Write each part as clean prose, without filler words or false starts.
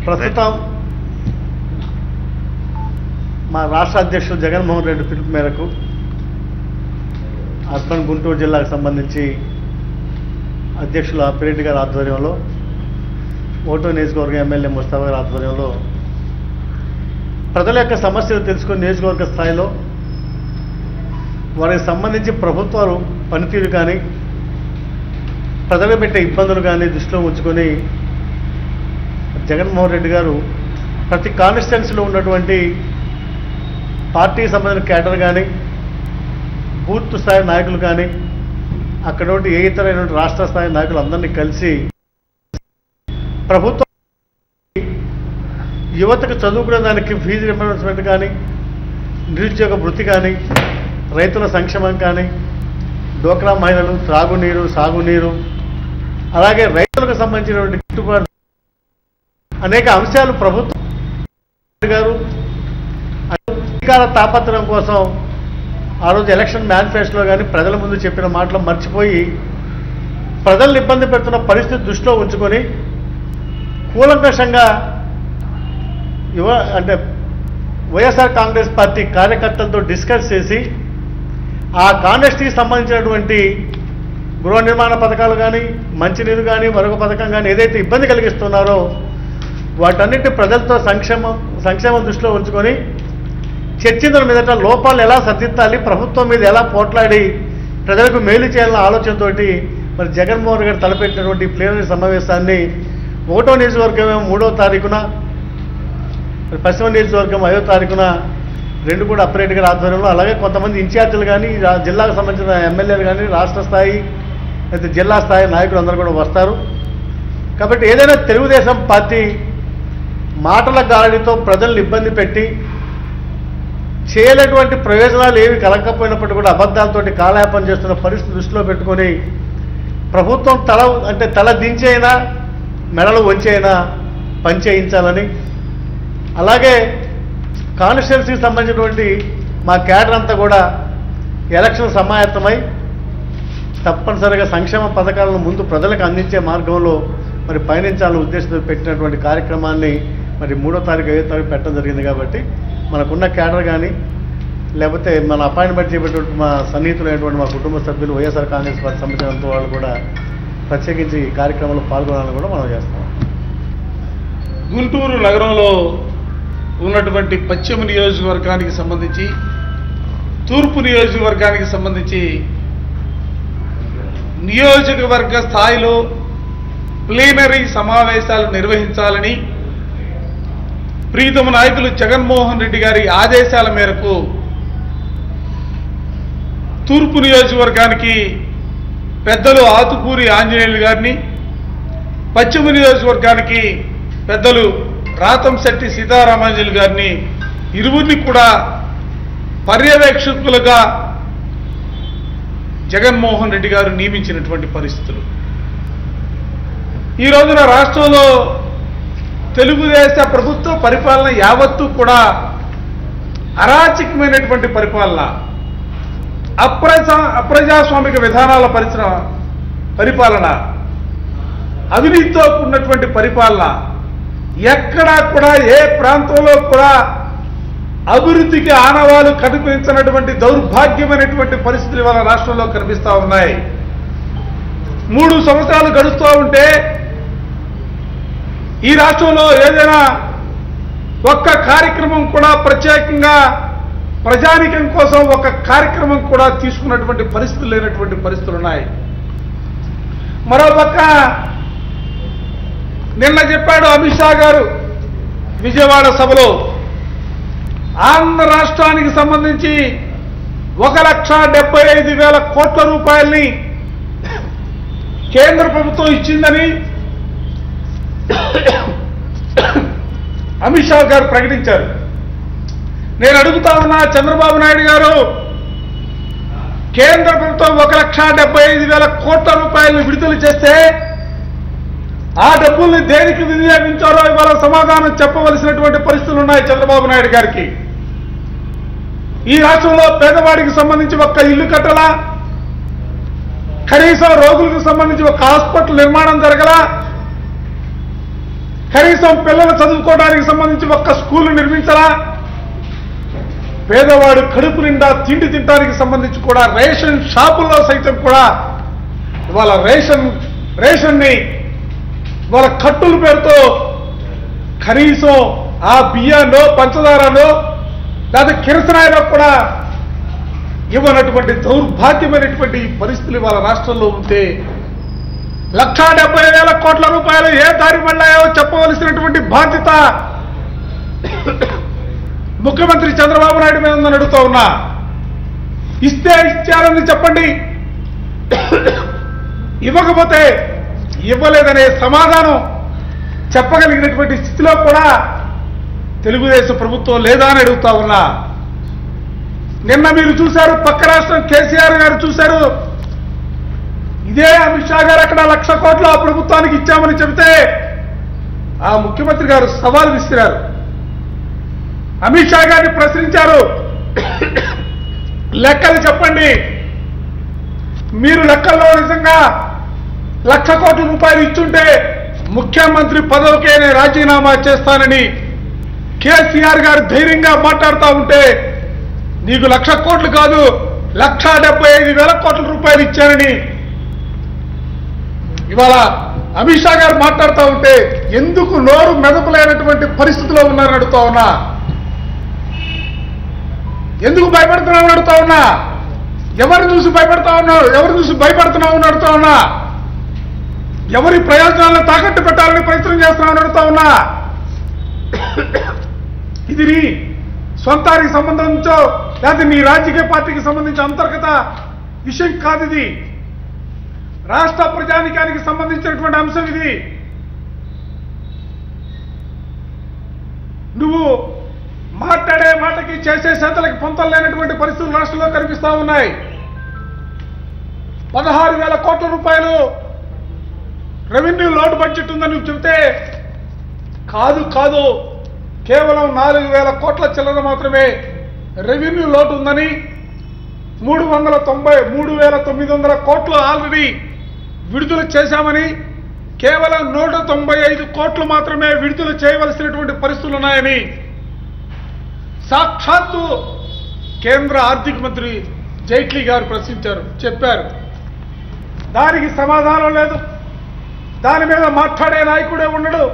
ప్రస్తుతం మా రాష్ట్ర అధ్యక్షుడు జగన్మోహన్ రెడ్డి పిలుపు మేరకు అర్బన్ గుంటూరు జిల్లాకు సంబంధించి అధ్యక్షులు అప్పిరెడ్డి గారి ఆధ్వర్యంలో ఓటో నియోజకవర్గం ఎమ్మెల్యే ముస్తాఫా గారి ఆధ్వర్యంలో ప్రజల యొక్క సమస్యలు తెలుసుకుని నియోజకవర్గ స్థాయిలో వారికి సంబంధించి ప్రభుత్వాలు పనితీరు కానీ ప్రజలు పెట్టే ఇబ్బందులు కానీ దృష్టిలో ఉంచుకొని జగన్మోహన్ రెడ్డి గారు ప్రతి కాన్స్టిట్యున్సీలో ఉన్నటువంటి పార్టీకి సంబంధించిన క్యాడర్ కానీ బూత్ స్థాయి నాయకులు కానీ అక్కడ ఏ ఇతరైన రాష్ట్ర స్థాయి నాయకులందరినీ కలిసి ప్రభుత్వం యువతకు చదువుకునే దానికి ఫీజు రింబర్స్మెంట్ కానీ నిరుద్యోగ వృత్తి కానీ రైతుల సంక్షేమం కానీ డోక్రా మహిళలు త్రాగునీరు సాగునీరు అలాగే రైతులకు సంబంధించినటువంటి గిట్టుబాటు అనేక అంశాలు ప్రభుత్వం గారు అధికార తాపత్రయం కోసం ఆ రోజు ఎలక్షన్ మేనిఫెస్టోలో కానీ ప్రజల ముందు చెప్పిన మాటలు మర్చిపోయి ప్రజలను ఇబ్బంది పెడుతున్న పరిస్థితి దృష్టిలో ఉంచుకొని కూలంకషంగా అంటే వైఎస్ఆర్ కాంగ్రెస్ పార్టీ కార్యకర్తలతో డిస్కస్ చేసి ఆ కాన్స్టిట్యూన్సీకి సంబంధించినటువంటి గృహ నిర్మాణ పథకాలు కానీ మంచినీరు కానీ మరొక పథకం కానీ ఏదైతే ఇబ్బంది కలిగిస్తున్నారో వాటన్నిటి ప్రజలతో సంక్షేమం దృష్టిలో ఉంచుకొని చర్చించిన మీదట లోపాలు ఎలా సర్దిద్దాలి, ప్రభుత్వం మీద ఎలా పోట్లాడి ప్రజలకు మేలు చేయాలన్న ఆలోచనతోటి మరి జగన్మోహన్ గారు తలపెట్టినటువంటి ప్లీనరీ సమావేశాన్ని ఒకటో నియోజకవర్గం 3వ తారీఖున, పశ్చిమ నియోజకవర్గం 5వ తారీఖున రెండు కూడా అప్పిరెడ్డి గారి ఆధ్వర్యంలో, అలాగే కొంతమంది ఇన్ఛార్జీలు కానీ జిల్లాకు సంబంధించిన ఎమ్మెల్యేలు కానీ రాష్ట్ర స్థాయి అయితే జిల్లా స్థాయి నాయకులు అందరూ కూడా వస్తారు. కాబట్టి ఏదైనా తెలుగుదేశం పార్టీ మాటల గాలితో ప్రజలను ఇబ్బంది పెట్టి చేయలేటువంటి ప్రయోజనాలు ఏవి కలగకపోయినప్పటికీ కూడా అబద్ధాలతోటి కాలయాపన చేస్తున్న పరిస్థితి దృష్టిలో పెట్టుకొని ప్రభుత్వం తల దించైనా మెడలు వంచైనా పనిచేయించాలని, అలాగే కాన్స్టిట్యున్సీకి సంబంధించినటువంటి మా క్యాడర్ అంతా కూడా ఎలక్షన్ సమాయత్తమై తప్పనిసరిగా సంక్షేమ పథకాలను ముందు ప్రజలకు అందించే మార్గంలో మరి పయనించాలని ఉద్దేశంతో పెట్టినటువంటి కార్యక్రమాన్ని మరి 3వ తారీఖు 5వ తారీఖు పెట్టడం జరిగింది. కాబట్టి మనకున్న క్యాడర్ కానీ లేకపోతే మన అపాయింట్మెంట్ చేయబడినటువంటి మా సన్నిహితులైనటువంటి మా కుటుంబ సభ్యులు వైఎస్ఆర్ కాంగ్రెస్ పార్టీ సంబంధించినంత వాళ్ళు కూడా ప్రత్యేకించి ఈ కార్యక్రమంలో పాల్గొనాలని కూడా మనం చేస్తాం. గుంటూరు నగరంలో ఉన్నటువంటి పశ్చిమ నియోజకవర్గానికి సంబంధించి, తూర్పు నియోజకవర్గానికి సంబంధించి నియోజకవర్గ స్థాయిలో ప్లీనరీ సమావేశాలు నిర్వహించాలని ప్రీతమ నాయకులు జగన్మోహన్ రెడ్డి గారి ఆదేశాల మేరకు తూర్పు నియోజకవర్గానికి పెద్దలు ఆతుకూరి ఆంజనేయులు గారిని, పశ్చిమ నియోజకవర్గానికి పెద్దలు రాతంశెట్టి సీతారామాంజలి గారిని ఇరువురిని కూడా పర్యవేక్షకులుగా జగన్మోహన్ రెడ్డి గారు నియమించినటువంటి పరిస్థితులు. ఈ రోజున రాష్ట్రంలో తెలుగుదేశ ప్రభుత్వ పరిపాలన యావత్తూ కూడా అరాచకమైనటువంటి పరిపాలన, అప్రజాస్వామిక విధానాల పరిపాలన, అవినీతితో కూడినటువంటి పరిపాలన, ఎక్కడా కూడా ఏ ప్రాంతంలో కూడా అభివృద్ధికి ఆనవాలు కనిపించినటువంటి దౌర్భాగ్యమైనటువంటి పరిస్థితులు ఇవాళ రాష్ట్రంలో కనిపిస్తూ ఉన్నాయి. 3 సంవత్సరాలు గడుస్తూ ఉంటే ఈ రాష్ట్రంలో ఏదైనా ఒక్క కార్యక్రమం కూడా ప్రత్యేకంగా ప్రజానికం కోసం ఒక కార్యక్రమం కూడా తీసుకున్నటువంటి పరిస్థితులు లేనటువంటి పరిస్థితులు ఉన్నాయి. మరోపక్క నిన్న చెప్పాడు అమిత్ షా గారు విజయవాడ సభలో, ఆంధ్ర రాష్ట్రానికి సంబంధించి 1,75,000 కోట్ల రూపాయల్ని కేంద్ర ప్రభుత్వం ఇచ్చిందని అమిత్ షా గారు ప్రకటించారు. నేను అడుగుతా ఉన్నా, చంద్రబాబు నాయుడు గారు కేంద్ర ప్రభుత్వం 1,75,000 కోట్ల రూపాయలను విడుదల చేస్తే ఆ డబ్బుల్ని దేనికి వినియోగించారో ఇవాళ సమాధానం చెప్పవలసినటువంటి పరిస్థితులు ఉన్నాయి చంద్రబాబు నాయుడు గారికి. ఈ రాష్ట్రంలో పేదవాడికి సంబంధించి ఒక్క ఇల్లు కట్టలా, కనీసం రోగులకు సంబంధించి ఒక హాస్పిటల్ నిర్మాణం జరగలా, కనీసం పిల్లలు చదువుకోవడానికి సంబంధించి ఒక్క స్కూల్ నిర్మించరా? పేదవాడు కడుపు నిండా తిండి తినడానికి సంబంధించి కూడా రేషన్ షాపుల్లో సైతం కూడా ఇవాళ రేషన్ని వాళ్ళ కట్టుల పేరుతో కనీసం ఆ బియ్యాన్నో పంచదారనో లేదా కిరసనాయిలో కూడా ఇవ్వనటువంటి దౌర్భాగ్యమైనటువంటి పరిస్థితులు ఇవాళ రాష్ట్రంలో ఉంటే 1,70,000 కోట్ల రూపాయలు ఏ దారి వెళ్ళాయో చెప్పవలసినటువంటి బాధ్యత ముఖ్యమంత్రి చంద్రబాబు నాయుడు మీద ఉందని అడుగుతా ఉన్నా. ఇస్తే ఇచ్చారని చెప్పండి, ఇవ్వకపోతే ఇవ్వలేదనే సమాధానం చెప్పగలిగినటువంటి స్థితిలో కూడా తెలుగుదేశం ప్రభుత్వం లేదా అని అడుగుతా ఉన్నా. నిన్న మీరు చూశారు, పక్క రాష్ట్రం కేసీఆర్ గారు చూశారు, ఇదే అమిత్ షా గారు అక్కడ 1,00,000 కోట్లు ఆ ప్రభుత్వానికి ఇచ్చామని చెబితే ఆ ముఖ్యమంత్రి గారు సవాల్ విసిరారు. అమిత్ షా గారిని ప్రశ్నించారు, లెక్కలు చెప్పండి, మీరు లెక్కల్లో నిజంగా 1,00,000 కోట్ల రూపాయలు ఇచ్చుంటే ముఖ్యమంత్రి పదవికే నేను రాజీనామా చేస్తానని కేసీఆర్ గారు ధైర్యంగా మాట్లాడుతూ ఉంటే నీకు 1,00,000 కోట్లు కాదు 1,75,000 కోట్ల రూపాయలు ఇచ్చానని ఇవాళ అమిత్ షా గారు మాట్లాడుతూ ఉంటే ఎందుకు నోరు మెదపలేనటువంటి పరిస్థితిలో ఉన్నారని అడుగుతా ఉన్నా. ఎందుకు భయపడుతున్నామని అడుగుతా ఉన్నా. ఎవరిని చూసి భయపడతా ఉన్నారు, ఎవరిని చూసి భయపడుతున్నామని అడుగుతా ఉన్నా. ఎవరి ప్రయోజనాలను తాకట్టు పెట్టాలని ప్రయత్నం చేస్తున్నామని అడుగుతా ఉన్నా. ఇది నీ సొంతానికి సంబంధించో లేదా నీ రాజకీయ పార్టీకి సంబంధించిన అంతర్గత విషయం కాదు. ఇది రాష్ట్ర ప్రజానికానికి సంబంధించినటువంటి అంశం. ఇది నువ్వు మాట్లాడే మాటకి చేసే చేతలకి పొంతలు లేనటువంటి పరిస్థితులు రాష్ట్రంలో కనిపిస్తా ఉన్నాయి. 16,000 కోట్ల రూపాయలు రెవెన్యూ లోటు బడ్జెట్ ఉందని నువ్వు చెబితే కాదు కేవలం 4,000 కోట్ల చిల్లర మాత్రమే రెవెన్యూ లోటు ఉందని, 3,900 కోట్లు ఆల్రెడీ విడుదల చేశామని, కేవలం 195 కోట్లు మాత్రమే విడుదల చేయవలసినటువంటి పరిస్థితులు ఉన్నాయని సాక్షాత్తు కేంద్ర ఆర్థిక మంత్రి జైట్లీ గారు చెప్పారు. దానికి సమాధానం లేదు. దాని మీద మాట్లాడే నాయకుడే ఉండడు.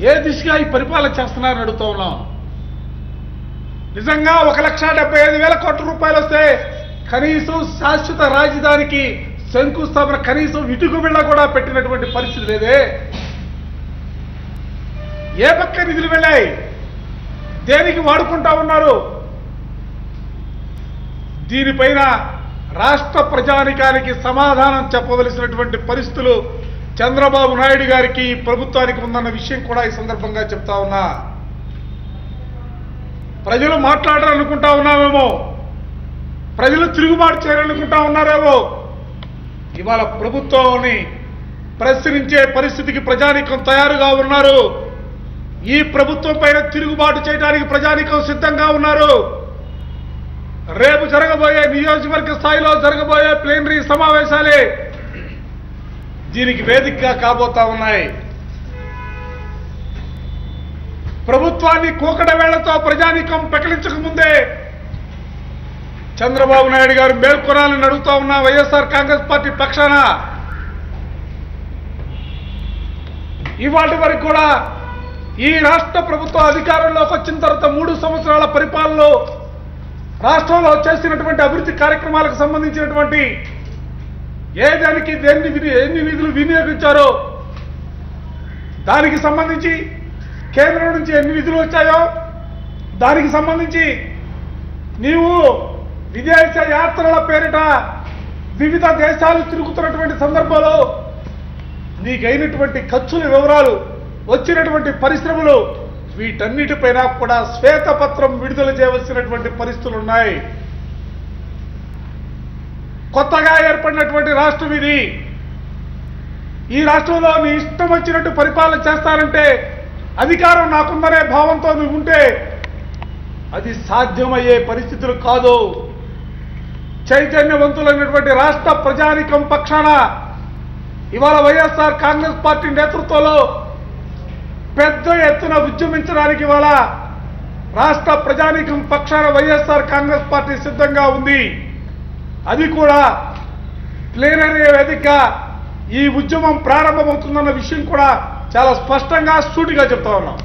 ఏ దిశగా ఈ పరిపాలన చేస్తున్నారని అడుగుతూ ఉన్నాం. నిజంగా 1,75,000 కోట్ల రూపాయలు వస్తే కనీసం శాశ్వత రాజధానికి శంకుస్థాపన కనీసం ఇటుకు బిళ్ళ కూడా పెట్టినటువంటి పరిస్థితి లేదే. ఏ పక్క నిధులు వెళ్ళాయి, దేనికి వాడుకుంటా ఉన్నారు? దీనిపైన రాష్ట్ర ప్రజానికానికి సమాధానం చెప్పవలసినటువంటి పరిస్థితులు చంద్రబాబు నాయుడు గారికి ప్రభుత్వానికి ఉందన్న విషయం కూడా ఈ సందర్భంగా చెప్తా ఉన్నా. ప్రజలు మాట్లాడాలనుకుంటా ఉన్నామేమో, ప్రజలు తిరుగుబాటు చేయాలనుకుంటా ఉన్నారేమో. ఇవాళ ప్రభుత్వాన్ని ప్రశ్నించే పరిస్థితికి ప్రజానీకం తయారుగా ఉన్నారు. ఈ ప్రభుత్వం పైన తిరుగుబాటు చేయడానికి ప్రజానీకం సిద్ధంగా ఉన్నారు. రేపు జరగబోయే నియోజకవర్గ స్థాయిలో జరగబోయే ప్లీనరీ సమావేశాలే దీనికి వేదికగా కాబోతా ఉన్నాయి. ప్రభుత్వాన్ని కూకట వేళ్లతో ప్రజానీకం పెకలించక ముందే చంద్రబాబు నాయుడు గారు మేల్కొనాలని అడుగుతా ఉన్న వైఎస్ఆర్ కాంగ్రెస్ పార్టీ పక్షాన ఇవాటి వరకు కూడా ఈ రాష్ట్ర ప్రభుత్వం అధికారంలోకి వచ్చిన తర్వాత 3 సంవత్సరాల పరిపాలనలో రాష్ట్రంలో చేసినటువంటి అభివృద్ధి కార్యక్రమాలకు సంబంధించినటువంటి ఏదానికి ఎన్ని నిధులు వినియోగించారో దానికి సంబంధించి కేంద్రం నుంచి ఎన్ని నిధులు వచ్చాయో దానికి సంబంధించి నీవు విదేశ యాత్రల పేరిట వివిధ దేశాలు తిరుగుతున్నటువంటి సందర్భంలో నీకైనటువంటి ఖర్చుల వివరాలు, వచ్చినటువంటి పరిశ్రమలు, వీటన్నిటిపైన కూడా శ్వేతపత్రం విడుదల చేయవలసినటువంటి పరిస్థితులు ఉన్నాయి. కొత్తగా ఏర్పడినటువంటి రాష్ట్రం ఇది. ఈ రాష్ట్రంలో నీ ఇష్టం వచ్చినట్టు పరిపాలన చేస్తారంటే, అధికారం నాకుందనే భావంతో నువ్వు ఉంటే అది సాధ్యమయ్యే పరిస్థితులు కాదు. చైతన్యవంతులైనటువంటి రాష్ట్ర ప్రజానికం పక్షాన ఇవాళ వైఎస్ఆర్ కాంగ్రెస్ పార్టీ నేతృత్వంలో పెద్ద ఎత్తున ఉద్యమించడానికి ఇవాళ రాష్ట్ర ప్రజానీకం పక్షాన వైఎస్ఆర్ కాంగ్రెస్ పార్టీ సిద్ధంగా ఉంది. అది కూడా ప్లేనరీ వేదిక ఈ ఉద్యమం ప్రారంభమవుతుందన్న విషయం కూడా చాలా స్పష్టంగా సూటిగా చెప్తా ఉన్నాం.